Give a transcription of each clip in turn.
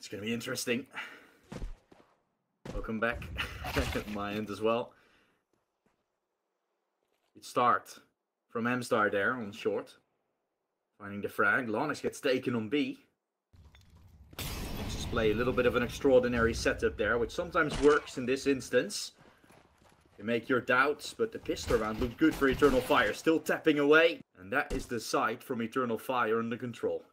It's going to be interesting. Welcome back. My end as well. Good start from Amstar there on short. Finding the frag. Lonix gets taken on B. Nexus play a little bit of an extraordinary setup there, which sometimes works in this instance. You make your doubts, but the pistol round looked good for Eternal Fire. Still tapping away. And that is the sight from Eternal Fire under control.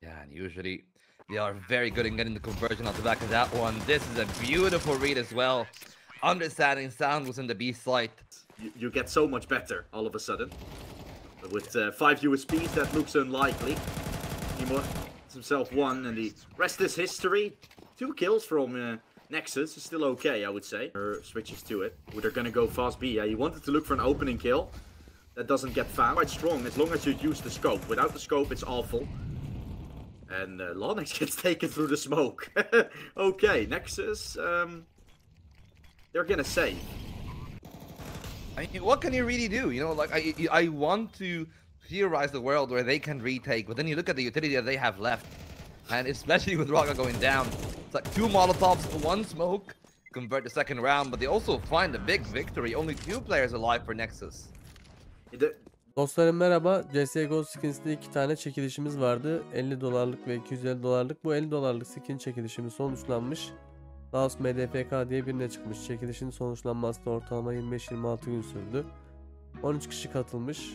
Yeah, and usually they are very good in getting the conversion off the back of that one. This is a beautiful read as well. Understanding sound was in the B site. You get so much better all of a sudden. But with 5 USPs, that looks unlikely. He gets himself one, and the rest is history. 2 kills from Nexus is still okay, I would say. Switches to it. They're gonna go fast B. Yeah, he wanted to look for an opening kill. That doesn't get found. Quite strong as long as you use the scope. Without the scope, it's awful. And Lonix gets taken through the smoke. Okay, Nexus, they're gonna save. I mean, what can you really do? You know, like, I want to theorize the world where they can retake, but then you look at the utility that they have left. And especially with Raga going down, it's like 2 Molotovs, 1 smoke, convert the second round, but they also find a big victory. Only 2 players alive for Nexus. Dostlarım merhaba. CSGO skins'te 2 tane çekilişimiz vardı. 50 dolarlık ve 250 dolarlık. Bu 50 dolarlık skin çekilişimiz sonuçlanmış. Daha MDFK diye birine çıkmış. Çekilişin sonuçlanması da ortalama 25-26 gün sürdü. 13 kişi katılmış.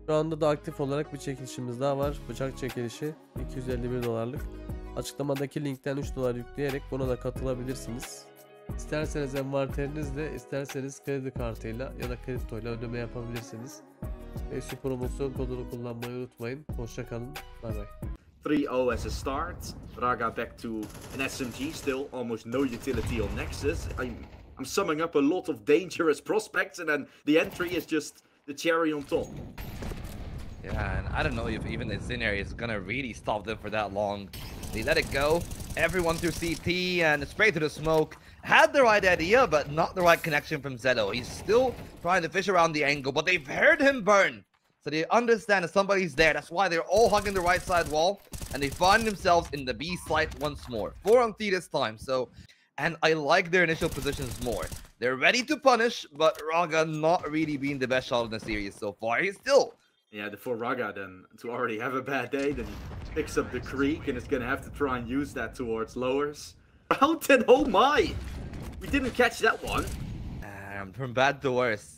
Şu anda da aktif olarak bir çekilişimiz daha var. Bıçak çekilişi 251 dolarlık. Açıklamadaki linkten 3 dolar yükleyerek buna da katılabilirsiniz. İsterseniz envanterinizle, isterseniz kredi kartıyla ya da kriptoyla ödeme yapabilirsiniz. Ve şu promosyon kodunu kullanmayı unutmayın. Hoşça kalın. Bay bay. 3-0 as a start. Raga back to an SMG still. Almost no utility on Nexus. I'm summing up a lot of dangerous prospects, and then the entry is just the cherry on top. Yeah, and I don't know if even the Zinner is gonna really stop them for that long. They let it go. Everyone through CT and straight to the smoke. Had the right idea, but not the right connection from Zedo. He's still trying to fish around the angle, but they've heard him burn. So they understand that somebody's there. That's why they're all hugging the right side wall. And they find themselves in the B site once more. 4 on 3 this time. So, and I like their initial positions more. They're ready to punish, but Raga not really being the best shot in the series so far. He's still... Yeah, for Raga then to already have a bad day, then he picks up the creek and is going to have to try and use that towards lowers. Mountain, oh my! We didn't catch that one. From bad to worse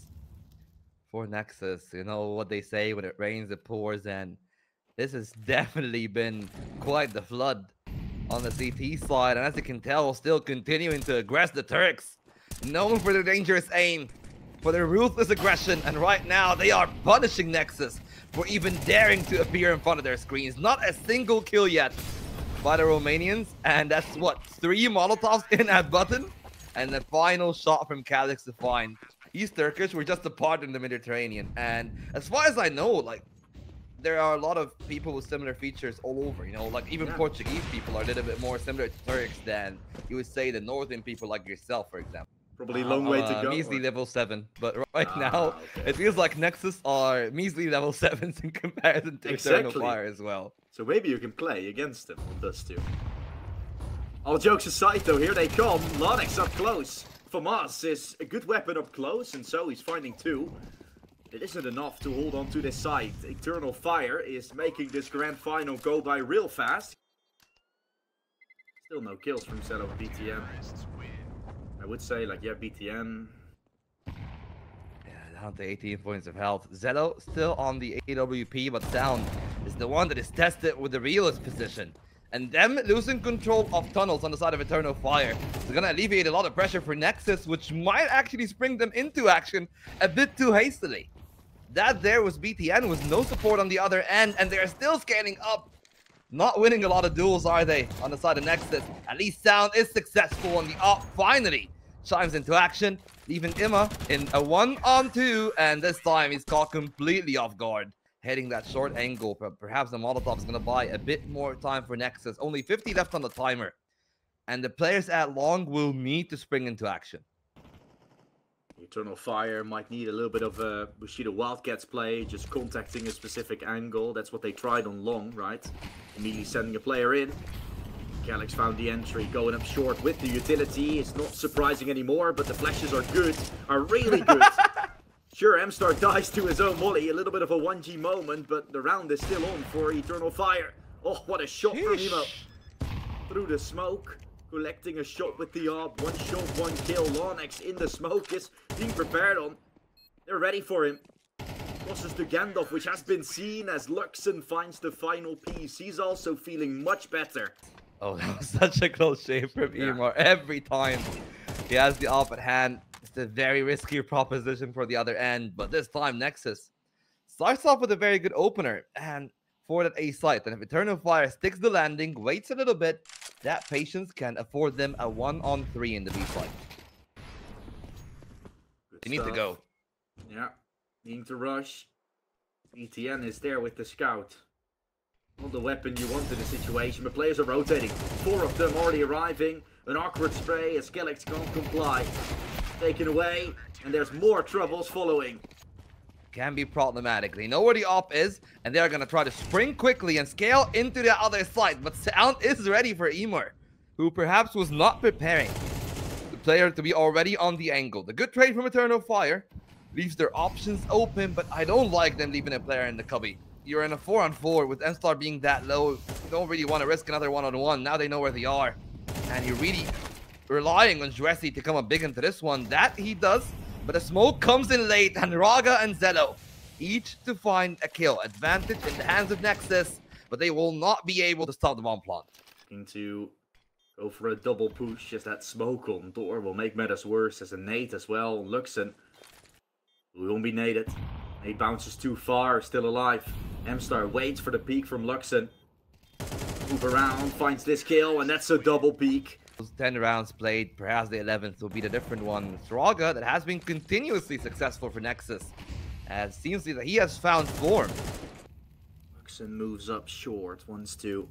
for Nexus. You know what they say, when it rains it pours, and this has definitely been quite the flood on the CT side. And as you can tell, still continuing to aggress the Turks. Known for their dangerous aim, for their ruthless aggression, and right now they are punishing Nexus for even daring to appear in front of their screens. Not a single kill yet by the Romanians, and that's what, 3 Molotovs in at button, and the final shot from Calix to find. These Turkish were just apart in the Mediterranean, and as far as I know, like, there are a lot of people with similar features all over, you know, like even Portuguese people are a little bit more similar to Turks than you would say the northern people like yourself, for example. Probably a long way to go. Measly level 7, but right now it feels like Nexus are measly level 7s in comparison to Eternal Fire as well. So maybe you can play against them on Dust 2. All jokes aside though, here they come. Lonix up close. FAMAS is a good weapon up close, and so he's finding 2. It isn't enough to hold on to this side. Eternal Fire is making this grand final go by real fast. Still no kills from Zero BTN. I would say, like, yeah, BTN. Yeah, down to 18 points of health. Zedo still on the AWP, but Sound is the one that is tested with the realist position. And them losing control of tunnels on the side of Eternal Fire is going to alleviate a lot of pressure for Nexus, which might actually spring them into action a bit too hastily. That there was BTN with no support on the other end, and they're still scaling up. Not winning a lot of duels, are they, on the side of Nexus? At least Sound is successful on the up. Finally, chimes into action, leaving Imma in a 1-on-2, and this time he's caught completely off guard. Heading that short angle, but perhaps the Molotov is going to buy a bit more time for Nexus. Only 50 left on the timer. And the players at long will need to spring into action. Eternal Fire might need a little bit of a Bushido Wildcats play, just contacting a specific angle. That's what they tried on long, right? Immediately sending a player in. Calyx found the entry, going up short with the utility. It's not surprising anymore, but the flashes are good, are really good. Sure, M-Star dies to his own molly, a little bit of a 1G moment, but the round is still on for Eternal Fire. Oh, what a shot from Emo. Through the smoke, collecting a shot with the AWP. 1 shot, 1 kill. Lonex in the smoke is being prepared on. They're ready for him. Crosses to Gandalf, which has been seen as Luxon finds the final piece. He's also feeling much better. Oh, that was such a close shave from Emar. Every time he has the AWP at hand, it's a very risky proposition for the other end. But this time, Nexus starts off with a very good opener and for that A site. And if Eternal Fire sticks the landing, waits a little bit, that patience can afford them a 1-on-3 in the B site. They need to go. Yeah, needing to rush. ETN is there with the scout. Not the weapon you want in the situation, but players are rotating. 4 of them already arriving. An awkward spray as Calyx can't comply. Taken away, and there's more troubles following. Can be problematic. They know where the AWP is, and they're going to try to spring quickly and scale into the other side. But Sound is ready for Emor, who perhaps was not preparing the player to be already on the angle. The good trade from Eternal Fire leaves their options open, but I don't like them leaving a player in the cubby. You're in a 4-on-4 with M-Star being that low. You don't really want to risk another 1-on-1. Now they know where they are. And you're really relying on Jressi to come up big into this one. That he does, but the smoke comes in late, and Raga and Zello each to find a kill. Advantage in the hands of Nexus, but they will not be able to stop the bomb plant. Looking to go for a double push as that smoke on door will make matters worse as a nade as well. Luxon, who won't be naded. Nade bounces too far, still alive. M-Star waits for the peek from Luxon. Move around, finds this kill, and that's a double peek. 10 rounds played, perhaps the 11th will be the different one. It's Raga that has been continuously successful for Nexus. As it seems that he has found form. Luxon moves up short, wants to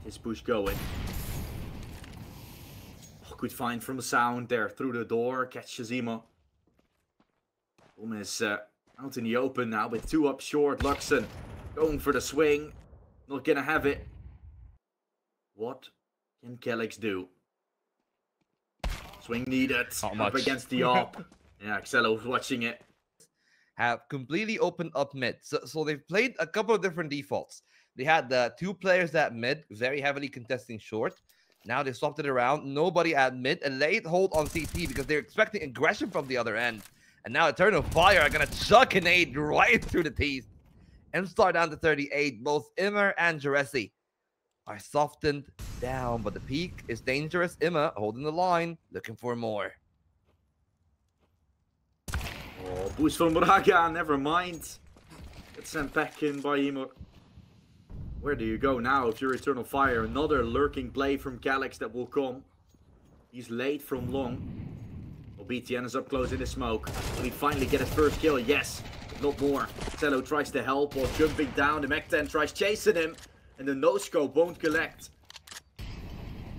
his push going. Oh, good find from Sound there through the door, catches Emo. Boom is out in the open now with 2 up short. Luxon going for the swing, not gonna have it. What can Calyx do? Swing needed. Up against the AWP. Yeah, Xelo's watching it. Have completely opened up mid. So they've played a couple of different defaults. They had the 2 players at mid, very heavily contesting short. Now they swapped it around. Nobody at mid. A late hold on CT because they're expecting aggression from the other end. And now Eternal Fire are going to chuck an aid right through the teeth. M-Star down to 38. Both Immer and Jressi are softened down, but the peak is dangerous. Emma holding the line, looking for more. Oh, boost from Raga, never mind. Gets sent back in by Emo. Where do you go now if you're Eternal Fire? Another lurking play from Calyx that will come. He's late from long. Well, BTN is up close in the smoke. Will he finally get his first kill? Yes, but not more. Cello tries to help while jumping down. The Mech 10 tries chasing him. And the no-scope won't collect.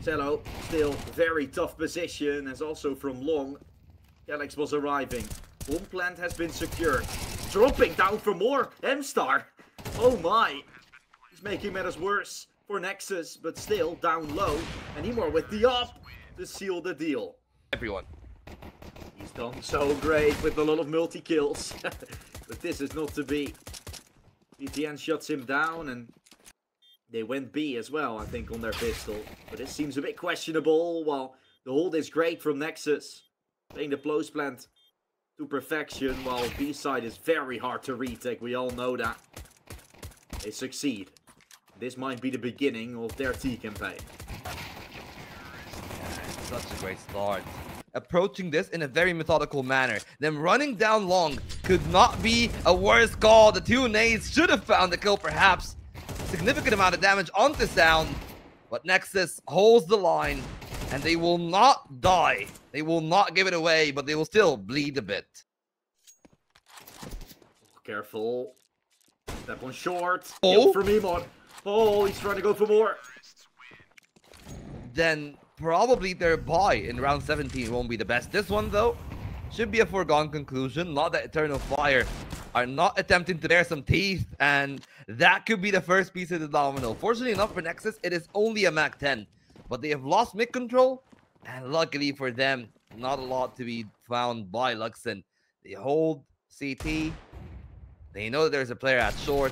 Cello still very tough position, as also from long. Calyx was arriving. Bomb plant has been secured. Dropping down for more. M-Star. Oh my. He's making matters worse for Nexus, but still down low. And Emor with the AWP to seal the deal. Everyone. He's done so great with a lot of multi-kills. But this is not to be. BTN shuts him down, and they went B as well, I think, on their pistol. But it seems a bit questionable. While the hold is great from Nexus. Playing the close plant to perfection, while B side is very hard to retake. We all know that. They succeed. This might be the beginning of their T campaign. Such a great start. Approaching this in a very methodical manner. Them running down long could not be a worse call. The 2 nades should have found the kill, perhaps. Significant amount of damage onto Sound, but Nexus holds the line, and they will not die. They will not give it away, but they will still bleed a bit. Careful. Step on short. Oh. Kill from Emon. Oh, he's trying to go for more. Then probably their buy in round 17 won't be the best. This one, though, should be a foregone conclusion. Not that Eternal Fire are not attempting to bear some teeth, and that could be the first piece of the domino. Fortunately enough for Nexus, it is only a Mach 10, but they have lost mid control, and luckily for them, not a lot to be found by Luxon. They hold CT. They know that there's a player at short.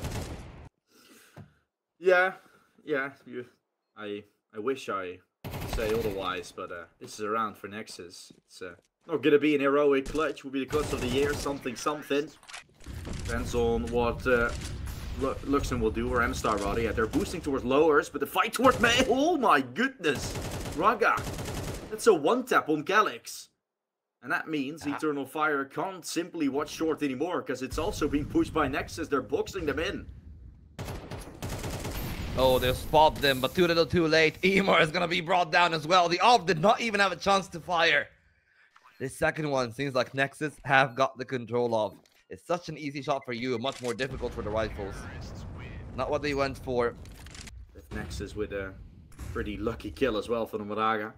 Yeah. I wish I could say otherwise, but this is a round for Nexus. It's not gonna be an heroic clutch. Will be the clutch of the year. Something. Depends on what Luxon will do, or M-Star rather. Yeah, they're boosting towards lowers, but the fight towards May. Oh my goodness, Raga. That's a one-tap on Calyx. And that means Eternal Fire can't simply watch short anymore, because it's also being pushed by Nexus. They're boxing them in. Oh, they'll spot them, but too little too late. Emor is going to be brought down as well. The AWP did not even have a chance to fire. This second one seems like Nexus have got the control of. It's such an easy shot for you, much more difficult for the rifles. Not what they went for. Left Nexus with a pretty lucky kill as well for the Raga,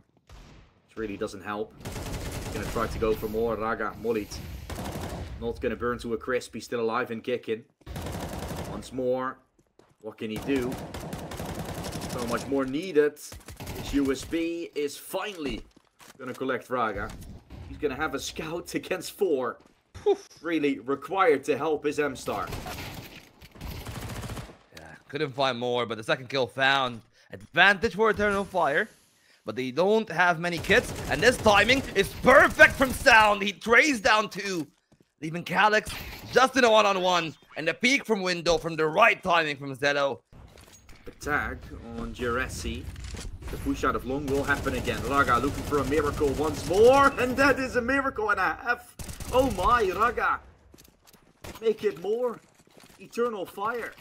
which really doesn't help. He's going to try to go for more. Raga mollied. Not going to burn to a crisp. He's still alive and kicking. Once more. What can he do? So much more needed. His USB is finally going to collect Raga. He's going to have a scout against 4. Really required to help his M-Star. Yeah, couldn't find more, but the second kill found. Advantage for Eternal Fire. But they don't have many kits, and this timing is perfect from Sound. He trays down 2, leaving Calyx just in a one-on-one, and the peek from window from the right timing from Zelo. The tag on Juresi. The push out of long will happen again. Raga looking for a miracle once more, and that is a miracle and a half. Oh my, Raga. Make it more. Eternal Fire.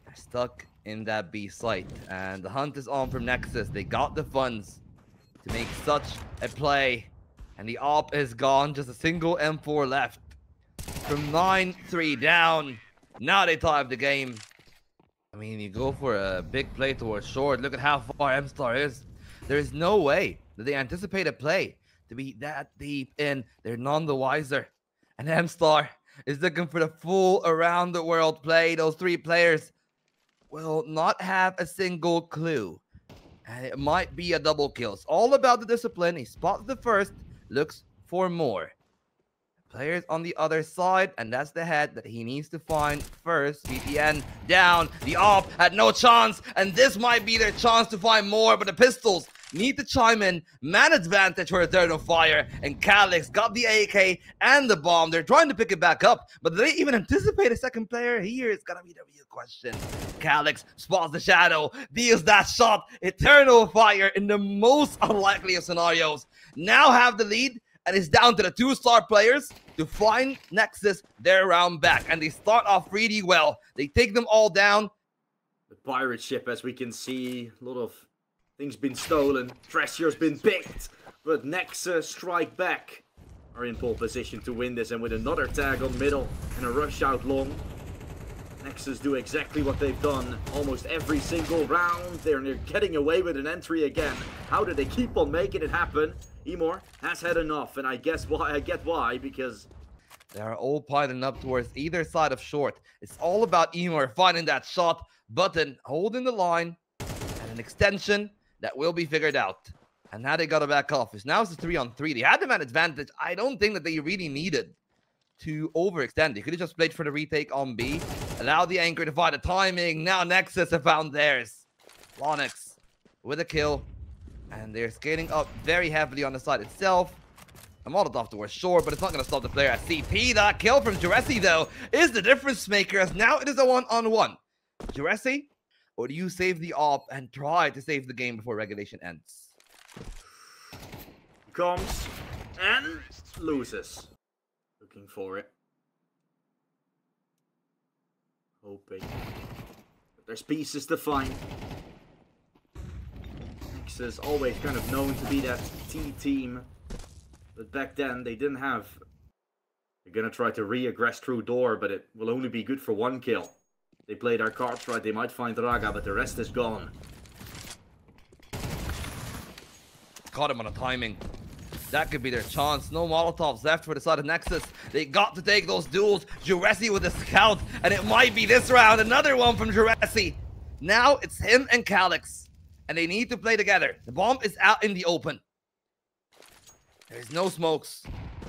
They're stuck in that B site, and the hunt is on from Nexus. They got the funds to make such a play, and the AWP is gone. Just a single M4 left. From 9-3 down. Now they tie up the game. I mean, you go for a big play towards short. Look at how far M-Star is. There is no way that they anticipate a play to be that deep in. They're none the wiser. And M-Star is looking for the full around the world play. Those 3 players will not have a single clue. And it might be a double kill. It's all about the discipline. He spots the first, looks for more. Players on the other side, and that's the head that he needs to find first. VPN down. The AWP had no chance, and this might be their chance to find more, but the pistols need to chime in. Man advantage for Eternal Fire, and Calyx got the AK and the bomb. They're trying to pick it back up, but do they even anticipate a second player? Here is gonna be the real question. Calyx spots the shadow, deals that shot. Eternal Fire, in the most unlikely of scenarios, now have the lead, and it's down to the 2-star players to find Nexus their round back. And they start off really well. They take them all down. The pirate ship, as we can see, a lot of things been stolen. Treasure's been picked. But Nexus strike back. Are in pole position to win this. And with another tag on middle and a rush out long. Nexus do exactly what they've done almost every single round. They're getting away with an entry again. How do they keep on making it happen? Emor has had enough, and I get why, because they are all piling up towards either side of short. It's all about Emor finding that shot button, holding the line, and an extension that will be figured out. And now they got to back off. Now it's a 3-on-3. They had the man advantage. I don't think that they really needed to overextend. They could have just played for the retake on B, allow the anchor to find the timing. Now Nexus have found theirs. Lonix with a kill. And they're scaling up very heavily on the side itself. A Molotov towards short, but it's not going to stop the player at CT. That kill from Juresi, though, is the difference maker, as now it is a 1-on-1. Juresi, or do you save the AWP and try to save the game before regulation ends? Comes and loses. Looking for it. Hoping. But there's pieces to find. Is always kind of known to be that T-team, but back then they didn't have. They're gonna try to re-aggress through door, but it will only be good for 1 kill. They played their cards right, they might find Raga, but the rest is gone. Caught him on a timing. That could be their chance. No Molotovs left for the side of Nexus. They got to take those duels. Juresi with the scout, and it might be this round. Another one from Juresi. Now it's him and Calyx, and they need to play together. The bomb is out in the open. There's no smokes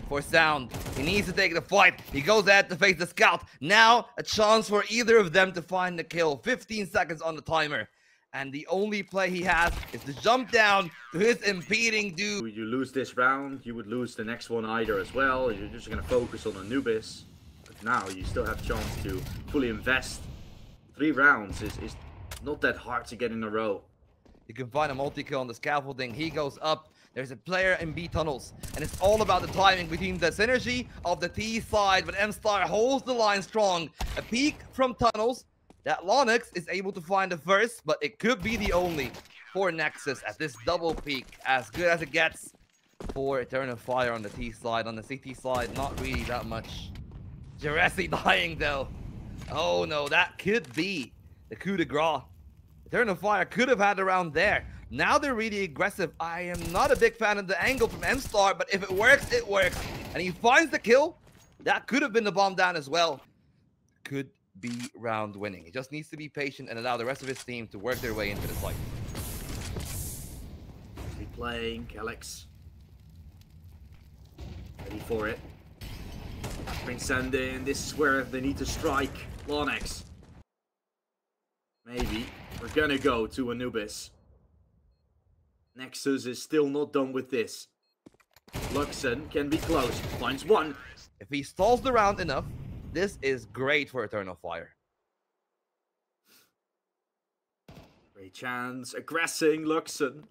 for Sound. He needs to take the fight. He goes ahead to face the scout. Now a chance for either of them to find the kill. 15 seconds on the timer. And the only play he has is to jump down to his impeding dude. You lose this round, you would lose the next one either as well. You're just going to focus on Anubis. But now you still have a chance to fully invest. 3 rounds is not that hard to get in a row. You can find a multi-kill on the scaffolding. He goes up. There's a player in B tunnels. And it's all about the timing between the synergy of the T side. But M-Star holds the line strong. A peek from tunnels. That Lonix is able to find the first, but it could be the only for Nexus at this double peak. As good as it gets for Eternal Fire on the T side. On the CT side, not really that much. Juresi dying though. Oh no, that could be the coup de grace. Eternal Fire could have had a round there. Now they're really aggressive. I am not a big fan of the angle from M-Star, but if it works, it works. And he finds the kill. That could have been the bomb down as well. Could be round winning. He just needs to be patient and allow the rest of his team to work their way into the fight. He's playing Calyx. Ready for it. Bring Sand in. This is where they need to strike Lonix. Maybe. We're gonna go to Anubis. Nexus is still not done with this. Luxon can be close. Finds one. If he stalls the round enough, this is great for Eternal Fire. Great chance. Aggressing Luxon.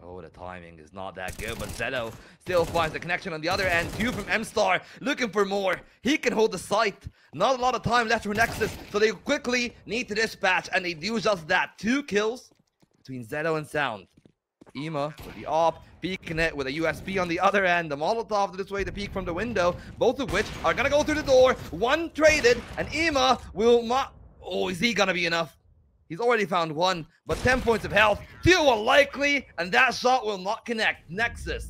Oh, the timing is not that good, but Zedo still finds the connection on the other end. 2 from M-Star, looking for more. He can hold the site. Not a lot of time left for Nexus, so they quickly need to dispatch, and they do just that. 2 kills between Zedo and Sound. Ema with the op, peeking it with a USP on the other end. The Molotov to this way to peek from the window, both of which are gonna go through the door. 1 traded, and Ema will not... Oh, is he gonna be enough? He's already found 1, but 10 points of health. 2 are likely, and that shot will not connect. Nexus